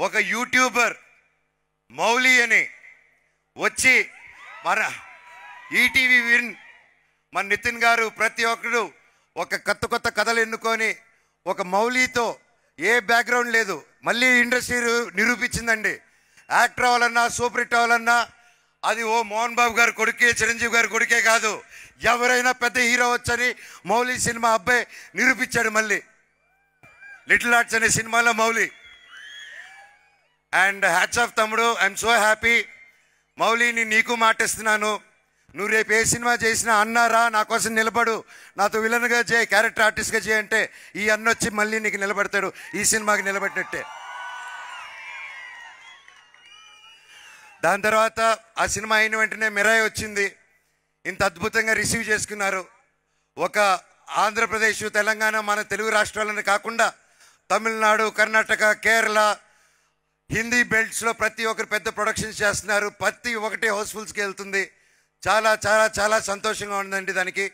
ఒక యూట్యూబర్ మౌలి అని వచ్చి మన ఈటీవీ విన్ మన నితిన్ గారు ప్రతి ఒక్కరు ఒక కొత్త కొత్త కథలు ఎన్నుకొని ఒక మౌలితో ఏ బ్యాక్గ్రౌండ్ లేదు మళ్ళీ ఇండస్ట్రీ నిరూపించిందండి. యాక్టర్ అవ్వాలన్నా సూపర్ హిట్ అవ్వాలన్నా అది ఓ మోహన్ బాబు గారు కొడుకే చిరంజీవి గారు కొడుకే కాదు, ఎవరైనా పెద్ద హీరో వచ్చని మౌలి సినిమా అబ్బాయి నిరూపించాడు. మళ్ళీ లిటిల్ ఆర్ట్స్ అనే సినిమాలో మౌలి. అండ్ హ్యాట్స్ ఆఫ్ తమ్ముడు, ఐఎమ్ సో హ్యాపీ. మౌలిని నీకు మాటిస్తున్నాను, నువ్వు రేపు ఏ సినిమా చేసినా అన్నారా నా కోసం నిలబడు, నాతో విలన్గా చేయి, క్యారెక్టర్ ఆర్టిస్ట్గా చేయి అంటే ఈ అన్న వచ్చి మళ్ళీ నీకు నిలబడతాడు, ఈ సినిమాకి నిలబెట్టినట్టే. దాని తర్వాత ఆ సినిమా అయిన వెంటనే మిరాయి వచ్చింది. ఇంత అద్భుతంగా రిసీవ్ చేసుకున్నారు. ఒక ఆంధ్రప్రదేశ్, తెలంగాణ, మన తెలుగు రాష్ట్రాలను కాకుండా తమిళనాడు, కర్ణాటక, కేరళ, హిందీ బెల్ట్స్లో ప్రతి ఒక్కరు పెద్ద ప్రొడక్షన్స్ చేస్తున్నారు. ప్రతి ఒక్కటి హౌస్ఫుల్స్కి వెళ్తుంది. చాలా చాలా చాలా సంతోషంగా ఉందండి దానికి.